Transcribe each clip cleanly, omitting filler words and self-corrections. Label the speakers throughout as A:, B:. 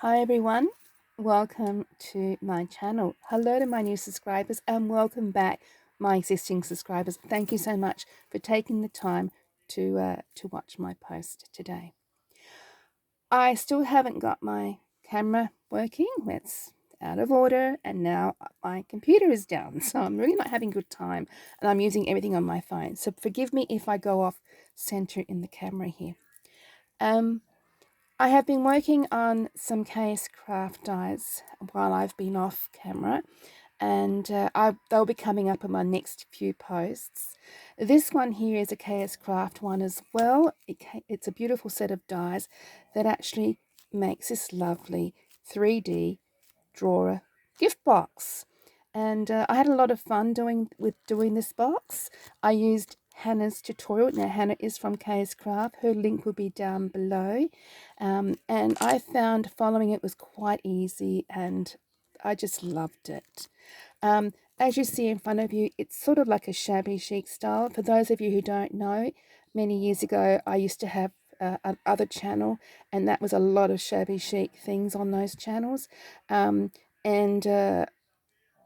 A: Hi everyone, welcome to my channel. Hello to my new subscribers and welcome back my existing subscribers. Thank you so much for taking the time to watch my post today. I still haven't got my camera working. It's out of order and now my computer is down, so I'm really not having a good time and I'm using everything on my phone. So forgive me if I go off center in the camera here. I have been working on some KSCraft dies while I've been off camera, and they'll be coming up in my next few posts. This one here is a KSCraft one as well. It's a beautiful set of dies that actually makes this lovely 3D drawer gift box. And I had a lot of fun doing this box. I used Hannah's tutorial. Now Hannah is from KSCraft. Her link will be down below. And I found following it was quite easy and I just loved it. As you see in front of you, it's sort of like a shabby chic style. For those of you who don't know, many years ago I used to have another channel, and that was a lot of shabby chic things on those channels. And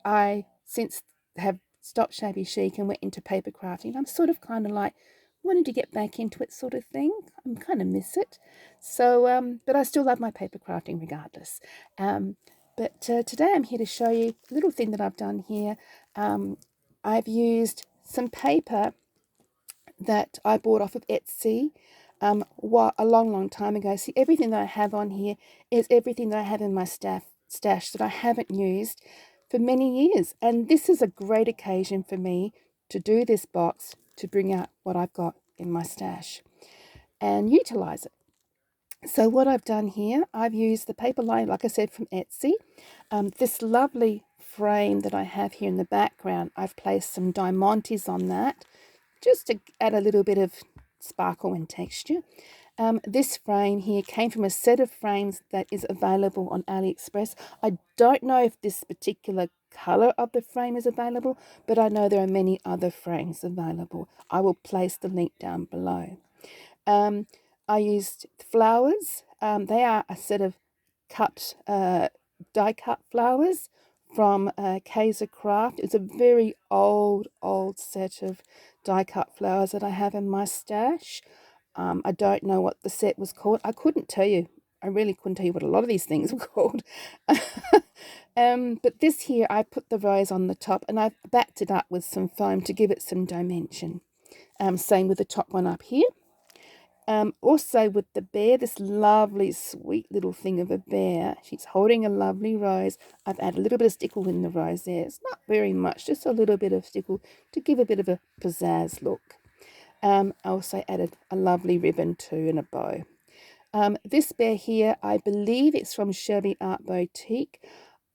A: I since have stopped shabby chic and went into paper crafting. I'm sort of kind of like wanting to get back into it sort of thing. I'm kind of miss it. So, but I still love my paper crafting regardless. But today I'm here to show you a little thing that I've done here. I've used some paper that I bought off of Etsy a long time ago. See, everything that I have on here is everything that I have in my stash that I haven't used for many years. And this is a great occasion for me to do this box, to bring out what I've got in my stash and utilize it. So what I've done here, I've used the paper line, like I said, from Etsy. This lovely frame that I have here in the background, I've placed some diamantes on that just to add a little bit of sparkle and texture. This frame here came from a set of frames that is available on AliExpress. I don't know if this particular color of the frame is available, but I know there are many other frames available. I will place the link down below. I used flowers. They are a set of die cut flowers from KSCraft. It's a very old set of die cut flowers that I have in my stash. I don't know what the set was called. I couldn't tell you. I really couldn't tell you what a lot of these things were called. But this here, I put the rose on the top and I've backed it up with some foam to give it some dimension. Same with the top one up here. Also with the bear, this lovely sweet little thing of a bear. She's holding a lovely rose. I've added a little bit of stickle in the rose there. It's not very much, just a little bit of stickle to give a bit of a pizzazz look. I also added a lovely ribbon too and a bow. This bear here, I believe it's from Shelby Art Boutique.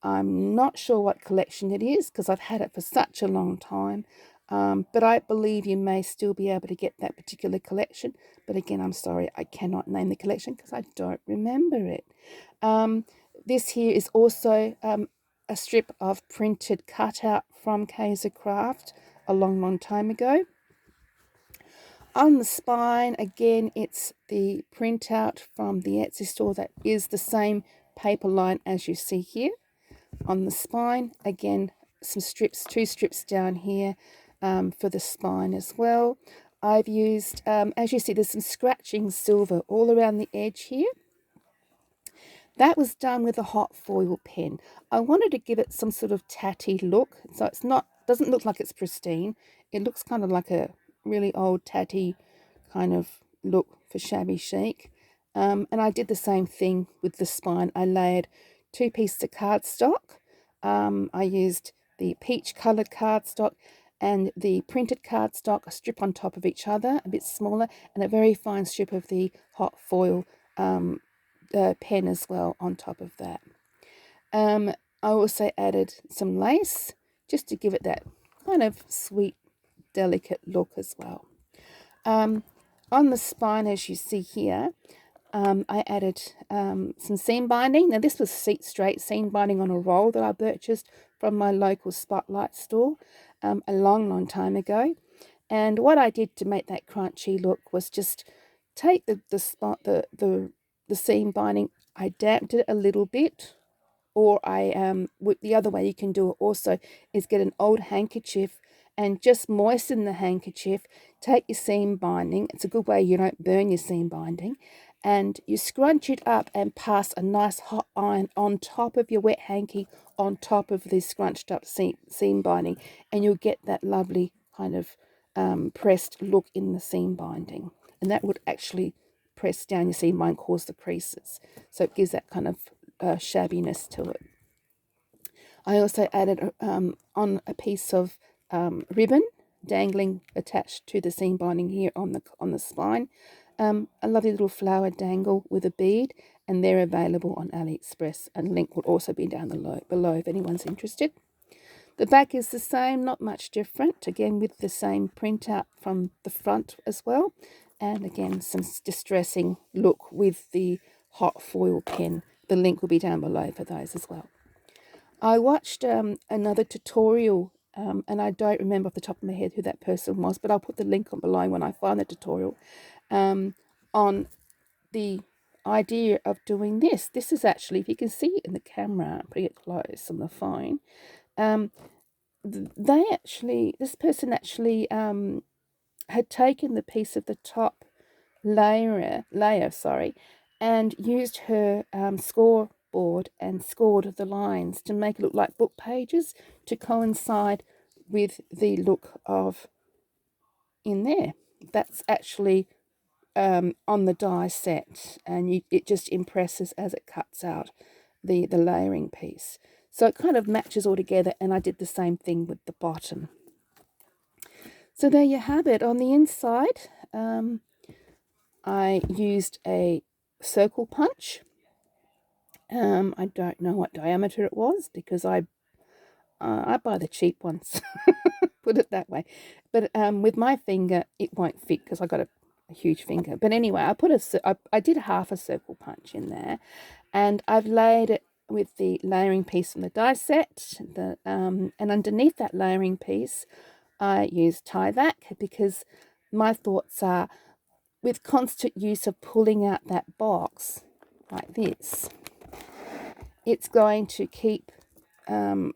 A: I'm not sure what collection it is because I've had it for such a long time. But I believe you may still be able to get that particular collection. But again, I'm sorry, I cannot name the collection because I don't remember it. This here is also a strip of printed cutout from KSCraft a long time ago. On the spine, again, it's the printout from the Etsy store that is the same paper line as you see here. On the spine, again, some strips, 2 strips down here for the spine as well. I've used, as you see, there's some scratching silver all around the edge here. That was done with a hot foil pen. I wanted to give it some sort of tatty look, so it's not, doesn't look like it's pristine. It looks kind of like a really old tatty kind of look for shabby chic. And I did the same thing with the spine. I layered 2 pieces of cardstock. I used the peach coloured cardstock and the printed cardstock, a strip on top of each other, a bit smaller, and a very fine strip of the hot foil pen as well on top of that. I also added some lace just to give it that kind of sweet, delicate look as well. On the spine, as you see here, I added some seam binding. Now this was straight seam binding on a roll that I purchased from my local Spotlight store a long time ago. And what I did to make that crunchy look was just take the seam binding I damped it a little bit, or the other way you can do it also is get an old handkerchief and just moisten the handkerchief. Take your seam binding. It's a good way you don't burn your seam binding. And you scrunch it up and pass a nice hot iron on top of your wet hanky, on top of the scrunched up seam binding, and you'll get that lovely kind of pressed look in the seam binding. And that would actually press down your seam binding, cause the creases. So it gives that kind of shabbiness to it. I also added on a piece of ribbon dangling attached to the seam binding here on the spine, a lovely little flower dangle with a bead, and they're available on AliExpress, and link will also be down below if anyone's interested. The back is the same, not much different, again with the same printout from the front as well, and again some distressing look with the hot foil pen. The link will be down below for those as well. I watched another tutorial, and I don't remember off the top of my head who that person was, but I'll put the link on below when I find the tutorial, on the idea of doing this. This is actually, if you can see it in the camera, pretty close on the phone, this person actually had taken the piece of the top layer, and used her scoreboard and scored the lines to make it look like book pages to coincide with the look of in there. That's actually on the die set, and it just impresses as it cuts out the layering piece. So it kind of matches all together, and I did the same thing with the bottom. So there you have it. On the inside, I used a circle punch. I don't know what diameter it was because I buy the cheap ones, put it that way. But with my finger, it won't fit because I got a huge finger. But anyway, I did half a circle punch in there, and I've laid it with the layering piece from the die set. And underneath that layering piece, I used Tyvek because my thoughts are, with constant use of pulling out that box like this, it's going to keep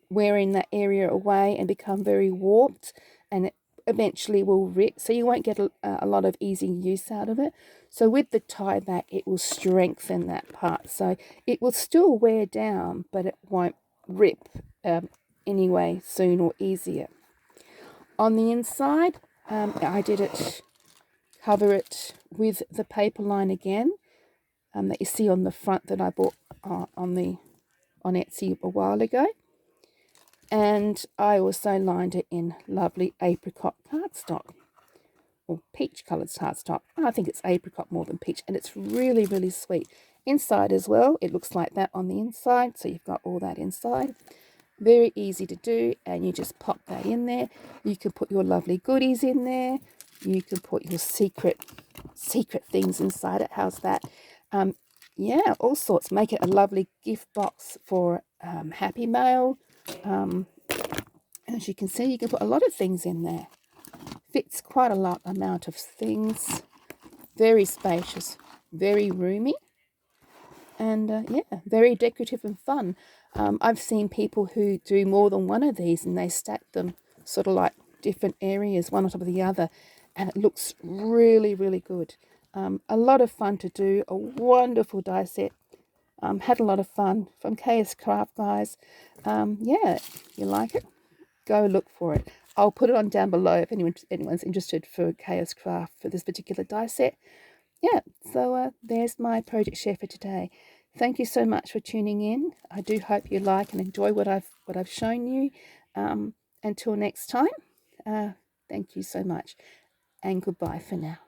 A: wearing that area away and become very warped, and it eventually will rip, so you won't get a lot of easy use out of it. So with the Tyvek, it will strengthen that part, so it will still wear down, but it won't rip anyway soon or easier. On the inside, I did it, cover it with the paper line again, that you see on the front that I bought on Etsy a while ago. And I also lined it in lovely apricot cardstock, or peach coloured cardstock. I think it's apricot more than peach, and it's really, really sweet. Inside as well, it looks like that on the inside, so you've got all that inside. Very easy to do, and you just pop that in there. You can put your lovely goodies in there. You can put your secret things inside it. How's that? Yeah, all sorts. Make it a lovely gift box for Happy Mail. As you can see, you can put a lot of things in there. Fits quite a amount of things. Very spacious, very roomy, and yeah, very decorative and fun. I've seen people who do more than one of these, and they stack them sort of like different areas, one on top of the other, and it looks really, really good. A lot of fun to do, a wonderful die set. Had a lot of fun from KSCraft, guys. Yeah, if you like it, go look for it. I'll put it on down below if anyone's interested for KSCraft for this particular die set. Yeah, so there's my project share for today. Thank you so much for tuning in. I do hope you like and enjoy what I've shown you. Until next time, thank you so much, and goodbye for now.